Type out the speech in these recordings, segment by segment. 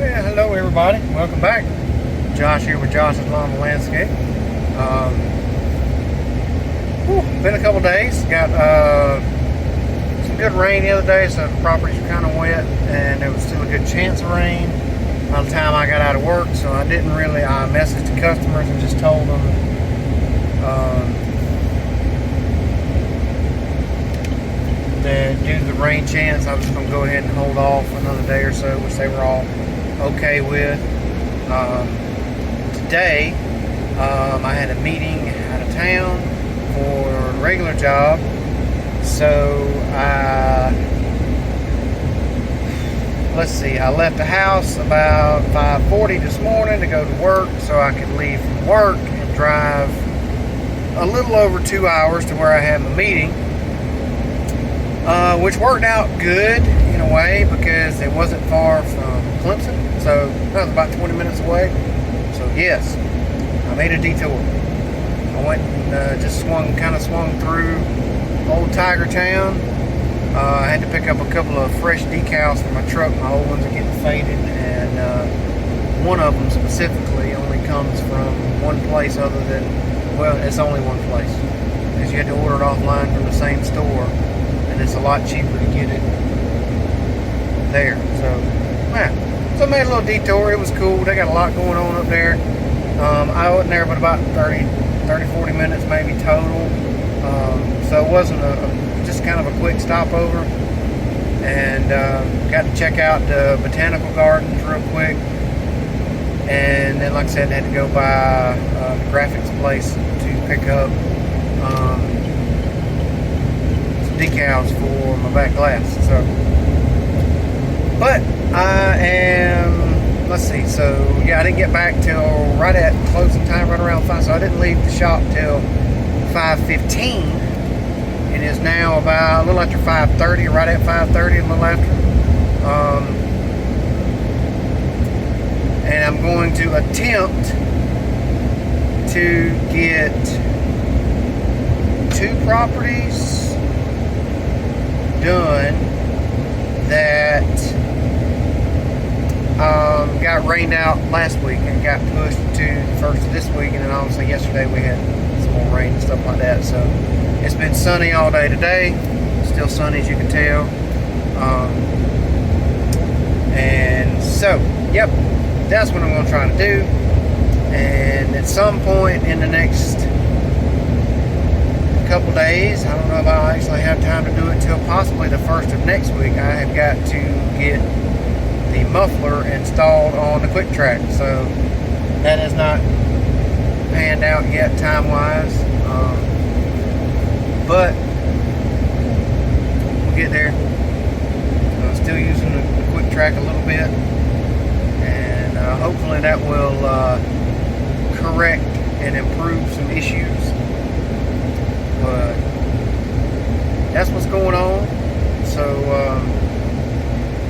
Yeah, hello everybody. Welcome back. Josh here with Josh's Lawn and Landscape. Been a couple days. Got some good rain the other day, so the properties were kind of wet, and there was still a good chance of rain by the time I got out of work. So I didn't really. I messaged the customers and just told them that due to the rain chance, I was going to go ahead and hold off another day or so, which they were all okay with. Today, I had a meeting out of town for a regular job, so let's see, I left the house about 5:40 this morning to go to work so I could leave from work and drive a little over 2 hours to where I had my meeting, which worked out good in a way because it wasn't far from Clemson, so that was about 20 minutes away. So yes, I made a detour. I went and just swung through old Tiger Town. I had to pick up a couple of fresh decals for my truck. My old ones are getting faded, and one of them specifically only comes from one place other than, well, it's only one place, because you had to order it offline from the same store, and it's a lot cheaper to get it there. So, man, so I made a little detour. It was cool. They got a lot going on up there. I wasn't there but about 30, 40 minutes maybe total. So it wasn't just kind of a quick stopover. And got to check out the botanical gardens real quick. And then, like I said, I had to go by the graphics place to pick up some decals for my back glass. So, but I am, let's see, so yeah, I didn't get back till right at closing time, right around 5, so I didn't leave the shop till 5:15. It is now about a little after 5:30, right at 5:30, a little after. And I'm going to attempt to get 2 properties done that got rained out last week and got pushed to the first of this week, and then obviously yesterday we had some more rain and stuff like that. So it's been sunny all day today, still sunny as you can tell. And so, yep, that's what I'm going to try to do. And at some point in the next couple days, I don't know if I'll actually have time to do it till possibly the first of next week, I have got to get the muffler installed on the quick track. So that has not panned out yet time wise, but we'll get there. Still using the quick track a little bit, and hopefully that will correct and improve some issues. But that's what's going on. So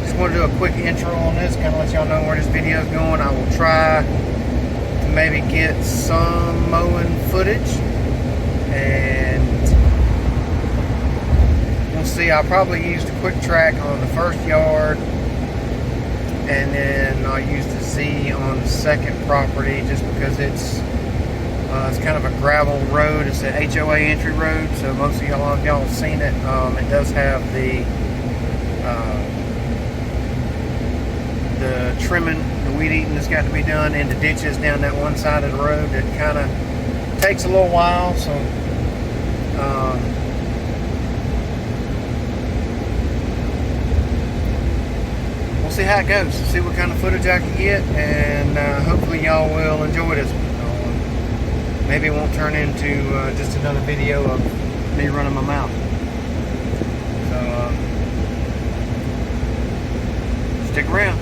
just want to do a quick intro on this, kind of let y'all know where this video is going. I will try to maybe get some mowing footage, and we'll see. I'll probably use the quick track on the first yard, and then I'll use the Z on the second property, just because it's kind of a gravel road. It's an HOA entry road, so most of y'all have seen it. It does have the trimming, the weed eating that's got to be done in the ditches down that one side of the road. That kind of takes a little while, so we'll see how it goes. See what kind of footage I can get, and hopefully y'all will enjoy this one. Maybe it won't turn into just another video of me running my mouth. So stick around.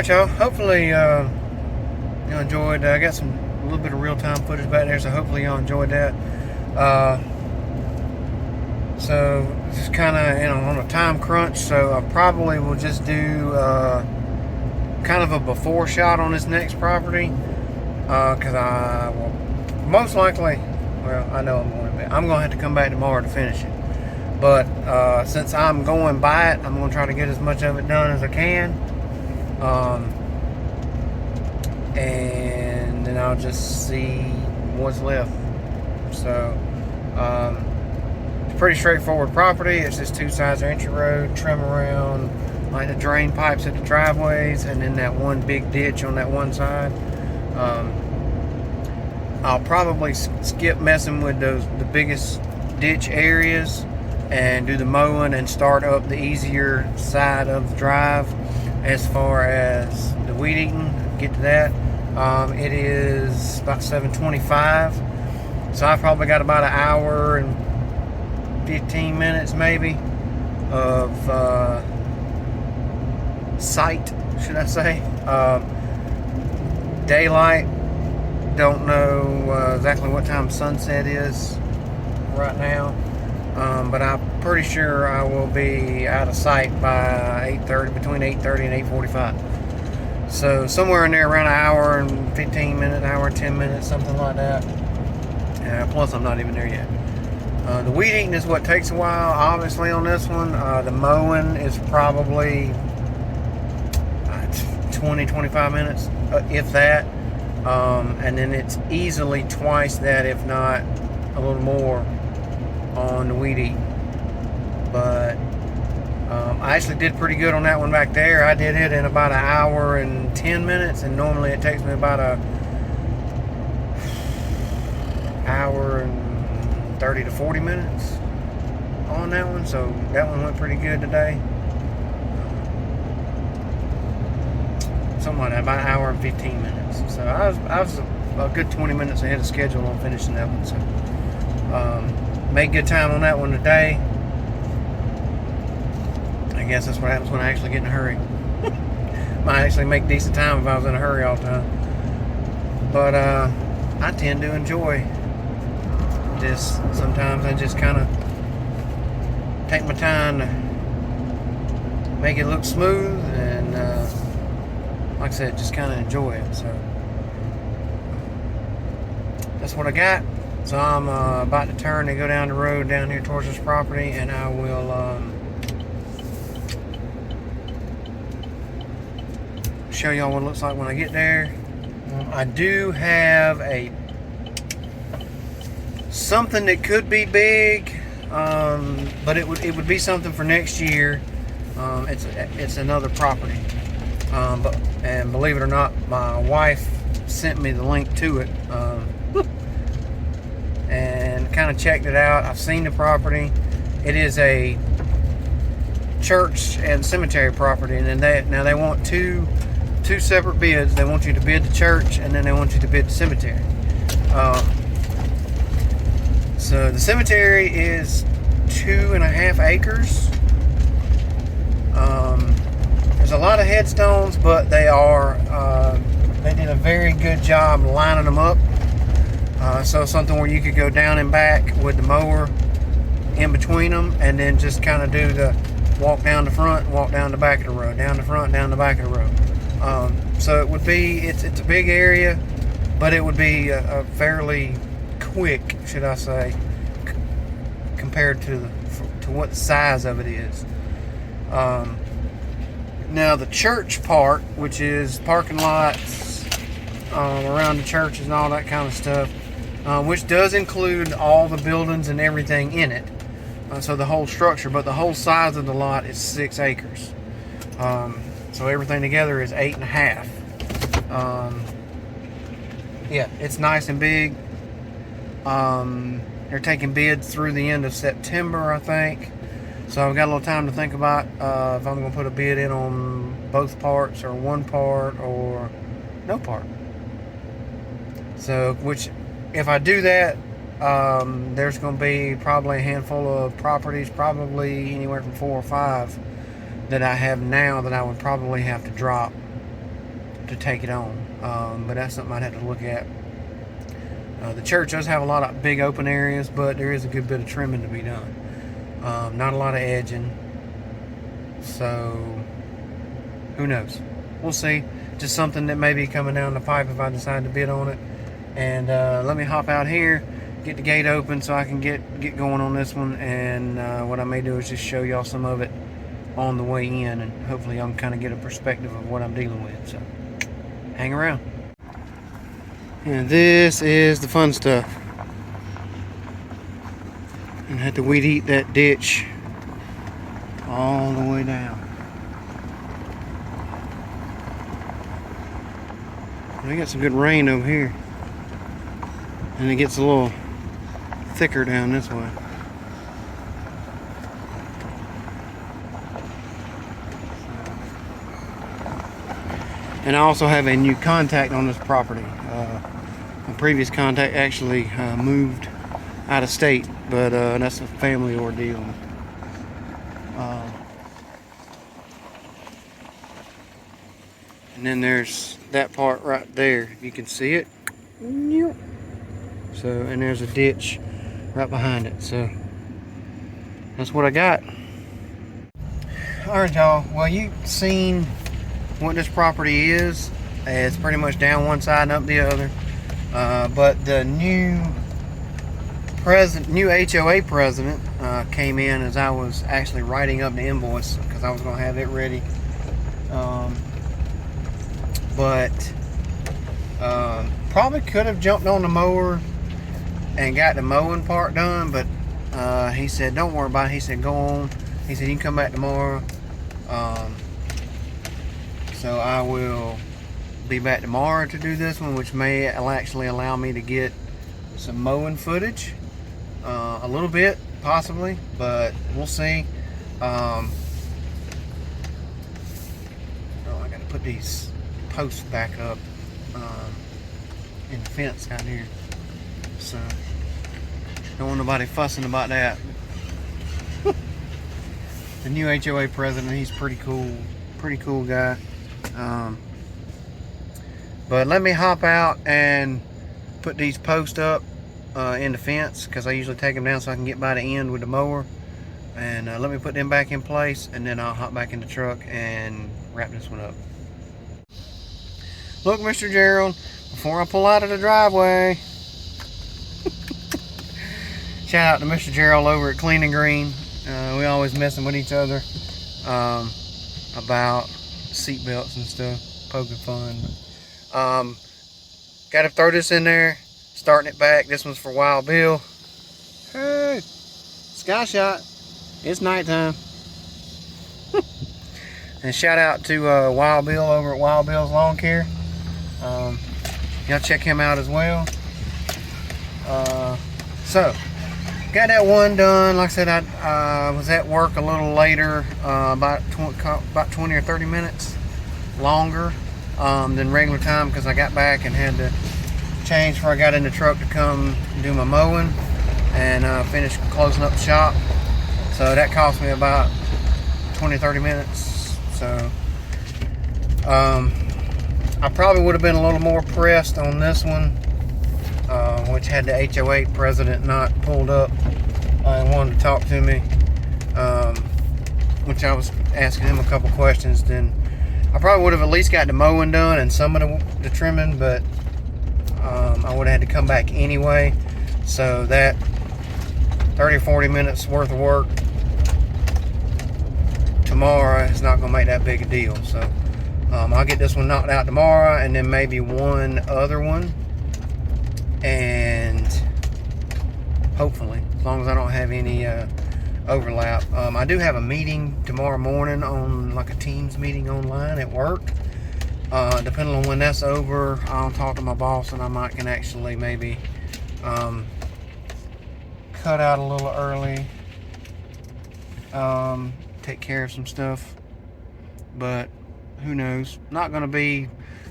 right, y'all. Hopefully you enjoyed. I got a little bit of real-time footage back there, so hopefully y'all enjoyed that. So just kind of on a time crunch, so I probably will just do kind of a before shot on this next property, because I will most likely, well, I know I'm going to have to come back tomorrow to finish it. But since I'm going by it, I'm going to try to get as much of it done as I can. And then I'll just see what's left. So, it's pretty straightforward property. It's just two sides of entry road, trim around like the drain pipes at the driveways, and then that one big ditch on that one side. I'll probably skip messing with the biggest ditch areas and do the mowing and start up the easier side of the drive. As far as the weed eating, get to that. It is about 7:25, so I've probably got about an hour and 15 minutes maybe of sight, should I say. Daylight, don't know exactly what time sunset is right now, but I'm pretty sure I will be out of sight by 8:30, between 8:30 and 8:45. So somewhere in there, around an hour and 15 minutes, hour and 10 minutes, something like that. Plus I'm not even there yet. The weed eating is what takes a while, obviously, on this one. The mowing is probably 20-25 minutes, if that. And then it's easily twice that, if not a little more, on the weed eating. But I actually did pretty good on that one back there. I did it in about an hour and 10 minutes, and normally it takes me about a hour and 30 to 40 minutes on that one. So that one went pretty good today. Something like that, about an hour and 15 minutes. So I was a good 20 minutes ahead of schedule on finishing that one. So made good time on that one today. I guess that's what happens when I actually get in a hurry. Might actually make decent time if I was in a hurry all the time. But I tend to enjoy this. Sometimes I just kind of take my time to make it look smooth, and like I said, just kind of enjoy it. So that's what I got. So I'm about to turn and go down the road down here towards this property, and I will show y'all what it looks like when I get there. I do have something that could be big, but it would be something for next year. It's another property, and believe it or not, my wife sent me the link to it, and kind of checked it out. I've seen the property. It is a church and cemetery property, and then they want two separate bids. They want you to bid the church, and then they want you to bid the cemetery. So the cemetery is 2.5 acres. There's a lot of headstones, but they did a very good job lining them up. So something where you could go down and back with the mower in between them, and then just kind of do the walk down the front, walk down the back of the road, down the front, down the back of the road. So it would be, it's a big area, but it would be a fairly quick, should I say, compared to what the size of it is. Now the church part, which is parking lots around the churches and all that kind of stuff, which does include all the buildings and everything in it, so the whole structure, but the whole size of the lot is 6 acres. So everything together is 8.5. Yeah, it's nice and big. They're taking bids through the end of September, I think. So I've got a little time to think about if I'm going to put a bid in on both parts, or one part, or no part. So, which, if I do that, there's going to be probably a handful of properties, probably anywhere from 4 or 5, that I have now that I would probably have to drop to take it on. But that's something I'd have to look at. The church does have a lot of big open areas, but there is a good bit of trimming to be done. Not a lot of edging. So, who knows? We'll see. Just something that may be coming down the pipe if I decide to bid on it. And let me hop out here, get the gate open so I can get going on this one. And what I may do is just show y'all some of it on the way in, and hopefully y'all can kind of get a perspective of what I'm dealing with. So, hang around. And this is the fun stuff. And I had to weed eat that ditch all the way down. We got some good rain over here, and it gets a little thicker down this way. And I also have a new contact on this property. My previous contact actually moved out of state, but that's a family ordeal. And then there's that part right there. You can see it. So, and there's a ditch right behind it. So, that's what I got. Alright, y'all. Well, you've seen what this property is. It's pretty much down one side and up the other. But the new HOA president came in as I was actually writing up the invoice because I was going to have it ready. But probably could have jumped on the mower and got the mowing part done, but he said don't worry about it. He said go on. He said you can come back tomorrow. So I will be back tomorrow to do this one, which may actually allow me to get some mowing footage, a little bit possibly, but we'll see. Oh, I gotta put these posts back up in the fence down here, so don't want nobody fussing about that. The new HOA president, he's pretty cool guy. But let me hop out and put these posts up in the fence, because I usually take them down so I can get by the end with the mower. And let me put them back in place, and then I'll hop back in the truck and wrap this one up. Look, Mr. Gerald, before I pull out of the driveway, shout out to Mr. Gerald over at Clean and Green. We always messing with each other about seat belts and stuff, poking fun. Got to throw this in there, starting it back. This one's for Wild Bill. Hey, sky shot. It's nighttime. And shout out to Wild Bill over at Wild Bill's Lawn Care. Y'all check him out as well. So, got that one done. Like I said, I was at work a little later, about 20 or 30 minutes longer than regular time, because I got back and had to change before I got in the truck to come do my mowing and finish closing up the shop. So that cost me about 20-30 minutes. So I probably would have been a little more pressed on this one, which had the HOA president not pulled up and wanted to talk to me, which I was asking him a couple questions. Then I probably would have at least got the mowing done and some of the trimming, but I would have had to come back anyway. So that 30 or 40 minutes worth of work tomorrow is not going to make that big a deal. So I'll get this one knocked out tomorrow, and then maybe one other one, and hopefully, as long as I don't have any overlap. I do have a meeting tomorrow morning, on like a Teams meeting online at work. Depending on when that's over, I'll talk to my boss, and I might can actually maybe cut out a little early, take care of some stuff, but who knows. Not going to be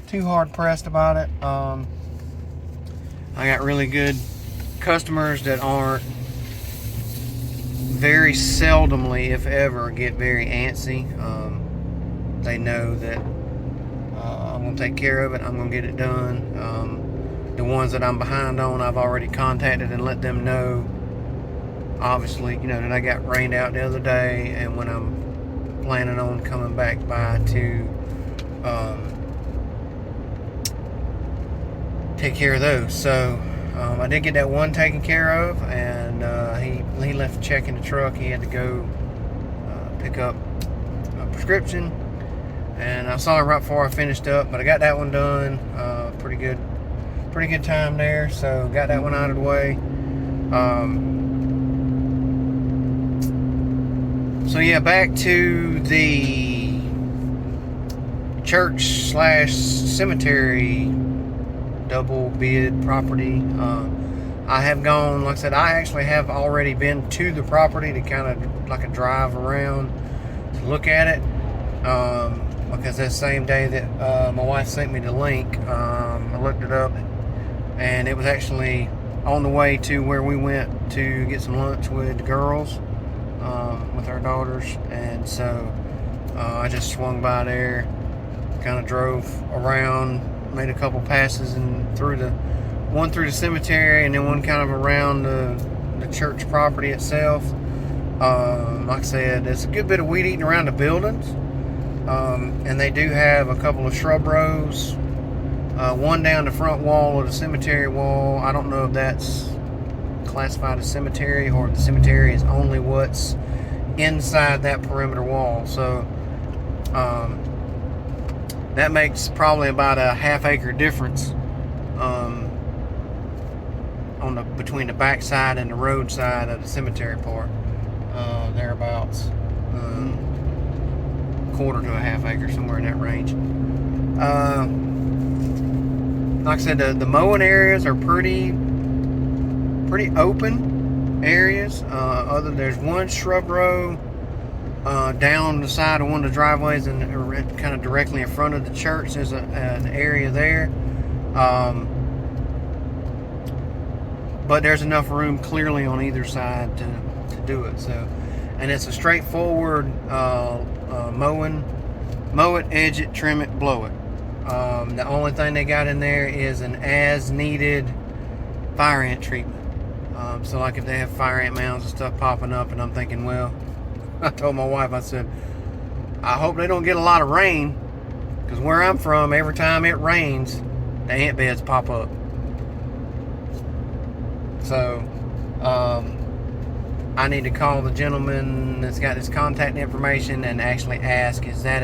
too hard pressed about it. I got really good customers that aren't very seldomly, if ever, get very antsy. They know that I'm going to take care of it. I'm going to get it done. The ones that I'm behind on, I've already contacted and let them know. Obviously, that I got rained out the other day, and when I'm planning on coming back by to take care of those. So I did get that one taken care of, and he left a check in the truck. He had to go pick up a prescription, and I saw him right before I finished up, but I got that one done. Pretty good time there, so got that one out of the way. So yeah, back to the church/cemetery double bid property. I have gone, like I said, I actually have already been to the property to kind of like a drive around to look at it, because that same day that my wife sent me the link, I looked it up, and it was actually on the way to where we went to get some lunch with the girls, with our daughters. And so I just swung by there, kind of drove around, made a couple passes, and one through the cemetery, and then one kind of around the church property itself. Like I said, there's a good bit of weed eating around the buildings, and they do have a couple of shrub rows, one down the front wall of the cemetery wall. I don't know if that's classified as cemetery, or if the cemetery is only what's inside that perimeter wall. So that makes probably about a half-acre difference between the backside and the roadside of the cemetery part. Thereabouts, quarter to a half acre, somewhere in that range. Like I said, the mowing areas are pretty open areas. There's one shrub row down the side of one of the driveways, and kind of directly in front of the church. There's an area there, but there's enough room clearly on either side to do it. So, and it's a straightforward mow it, edge it, trim it, blow it. The only thing they got in there is an as-needed fire ant treatment. So like if they have fire ant mounds and stuff popping up, and I'm thinking, well, I told my wife, I said, I hope they don't get a lot of rain, because where I'm from, every time it rains, the ant beds pop up. So I need to call the gentleman that's got his contact information and actually ask, is that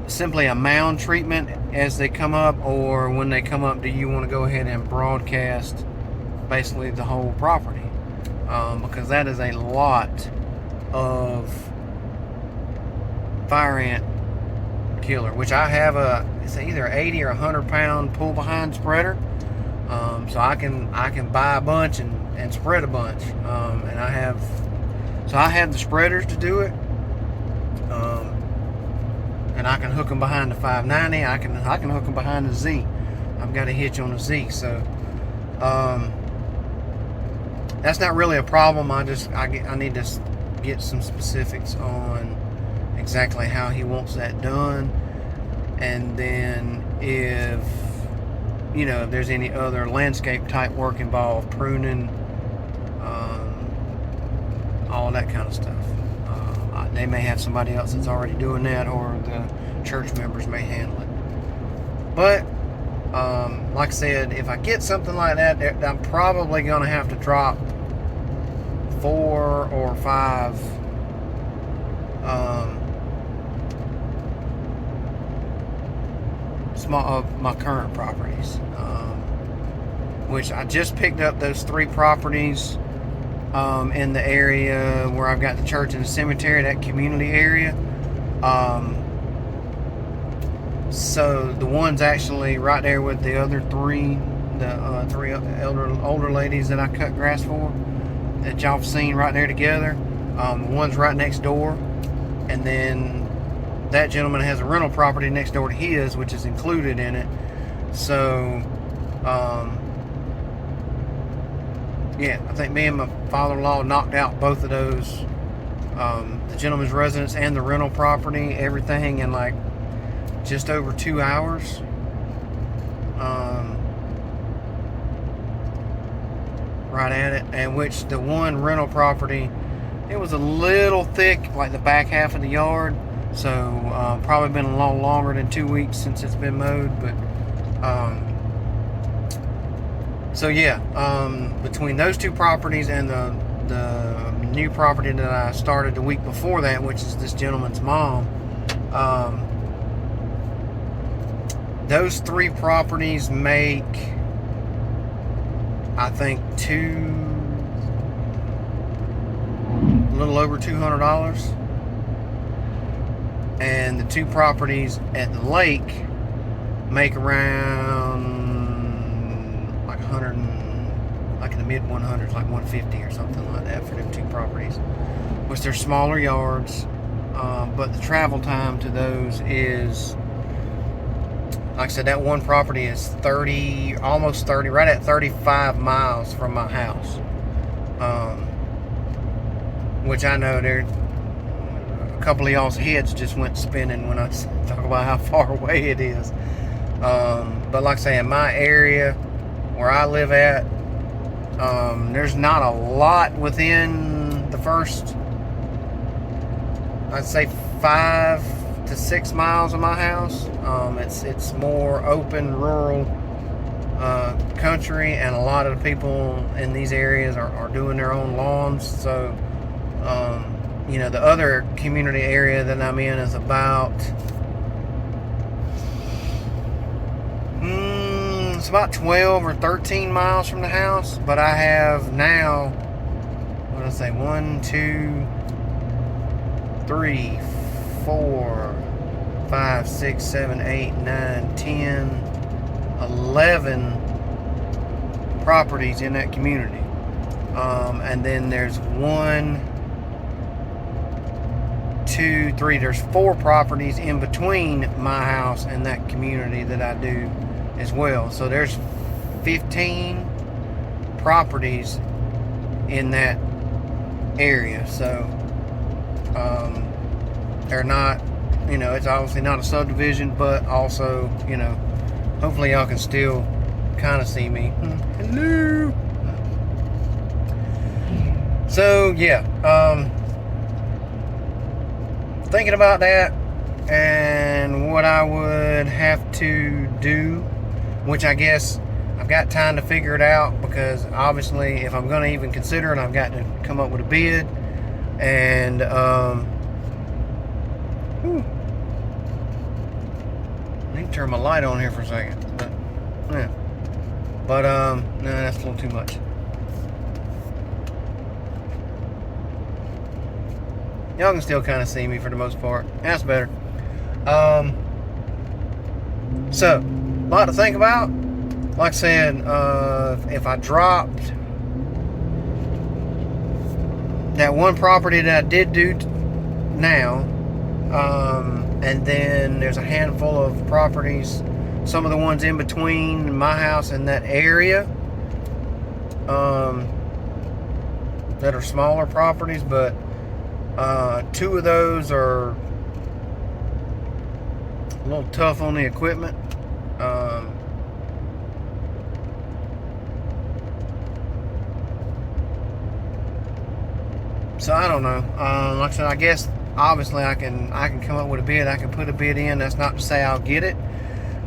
simply a mound treatment as they come up, or when they come up, do you want to go ahead and broadcast basically the whole property? Because that is a lot of fire ant killer, which I have it's either 80 or 100 pound pull behind spreader. So I can buy a bunch and spread a bunch. And I have the spreaders to do it. And I can hook them behind the 590. I can hook them behind the Z. I've got a hitch on the Z. So that's not really a problem. I need to get some specifics on exactly how he wants that done, and then if there's any other landscape type work involved, pruning, all that kind of stuff. They may have somebody else that's already doing that, or the church members may handle it. But like I said, if I get something like that, I'm probably going to have to drop 4 or 5 small of my current properties, which I just picked up those 3 properties in the area where I've got the church and the cemetery, that community area. So the one's actually right there with the other 3, the 3 older ladies that I cut grass for, that y'all have seen right there together. One's right next door, and then that gentleman has a rental property next door to his, which is included in it. So yeah, I think me and my father-in-law knocked out both of those, the gentleman's residence and the rental property, everything in like just over 2 hours. Right at it, and which the one rental property, it was a little thick, like the back half of the yard, so probably been a lot longer than 2 weeks since it's been mowed. But so yeah, between those two properties and the new property that I started the week before that, which is this gentleman's mom, those three properties make, I think, a little over $200, and the two properties at the lake make around like 100, like in the mid 100s, like 150 or something like that for them two properties, which they're smaller yards, but the travel time to those is, like I said, that one property is 30, almost 30, right at 35 miles from my house. Which I know there, a couple of y'all's heads just went spinning when I talk about how far away it is. But like I say, in my area where I live at, there's not a lot within the first, I'd say 5 to 6 miles of my house. It's more open, rural country, and a lot of the people in these areas are doing their own lawns. So, you know, the other community area that I'm in is about, it's about 12 or 13 miles from the house. But I have now, what did I say, 1, 2, 3, 4, 5, 6, 7, 8, 9, 10, 11 properties in that community. And then there's 1, 2, 3, there's 4 properties in between my house and that community that I do as well. So there's 15 properties in that area. So they're not, you know, it's obviously not a subdivision, but also, you know, hopefully y'all can still kind of see me. Hello. So yeah, thinking about that and what I would have to do, which I guess I've got time to figure it out, because obviously if I'm going to even consider it, I've got to come up with a bid. And I need to turn my light on here for a second, but yeah, but no, that's a little too much. Y'all can still kind of see me for the most part. That's better. So, a lot to think about. Like I said, if I dropped that one property that I did do now, and then there's a handful of properties, some of the ones in between my house and that area, that are smaller properties, but 2 of those are a little tough on the equipment. So I don't know. Like I said, I guess obviously I can come up with a bid. I can put a bid in. That's not to say I'll get it.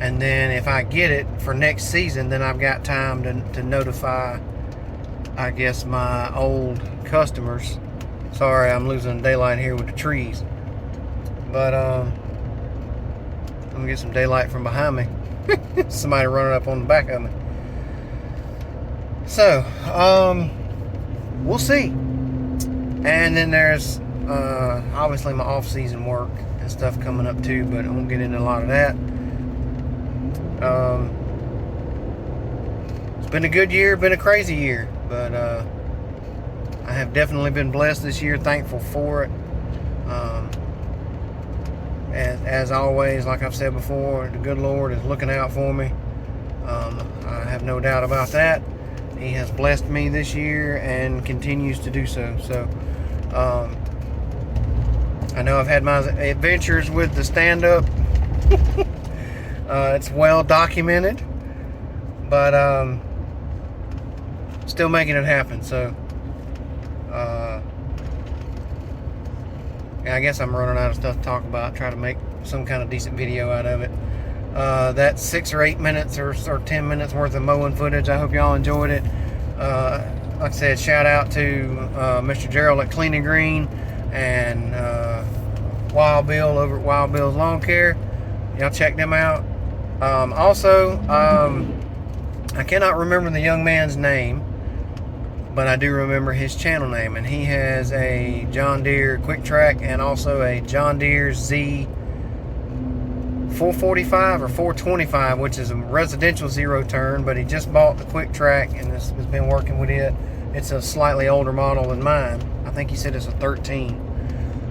And then if I get it for next season, then I've got time to notify, I guess, my old customers. Sorry, I'm losing daylight here with the trees. But I'm gonna get some daylight from behind me. Somebody running up on the back of me. So, we'll see. And then there's obviously my off-season work and stuff coming up too, but I won't get into a lot of that. It's been a good year, been a crazy year, but I have definitely been blessed this year, thankful for it. As always, like I've said before, the good Lord is looking out for me. I have no doubt about that. He has blessed me this year and continues to do so. So, I know I've had my adventures with the stand-up It's well documented, but still making it happen. So yeah, I guess I'm running out of stuff to talk about. Try to make some kind of decent video out of it. That's 6 or 8 minutes or 10 minutes worth of mowing footage. I hope y'all enjoyed it. Like I said, shout out to Mr. Gerald at Clean and Green, and Wild Bill over at Wild Bill's Lawn Care. Y'all check them out. Also, I cannot remember the young man's name, but I do remember his channel name, and he has a John Deere Quick Track and also a John Deere Z 445 or 425, which is a residential zero turn, but he just bought the Quick Track and has been working with it. It's a slightly older model than mine. I think he said it's a 13.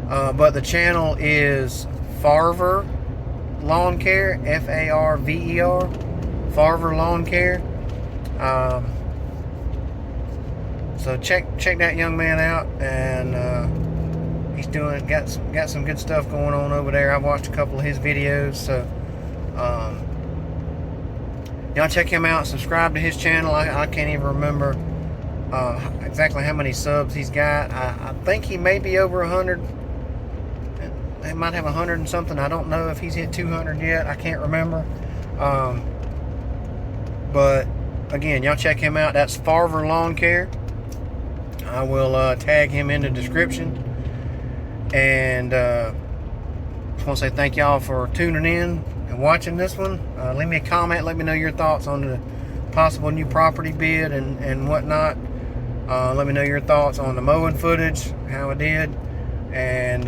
But the channel is Farver Lawn Care, F-A-R-V-E-R, Farver Lawn Care. So check that young man out, and he's got some good stuff going on over there. I've watched a couple of his videos, so y'all check him out. Subscribe to his channel. I can't even remember exactly how many subs he's got. I think he may be over 100. He might have 100 and something. I don't know if he's hit 200 yet. I can't remember. But again, y'all check him out. That's Farver Lawn Care. I will tag him in the description. And just want to say thank y'all for tuning in and watching this one. Leave me a comment. Let me know your thoughts on the possible new property bid and whatnot. Let me know your thoughts on the mowing footage, how it did. And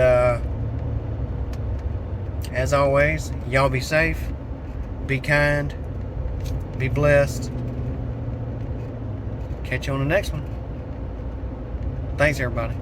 as always, y'all be safe, be kind, be blessed. Catch you on the next one. Thanks, everybody.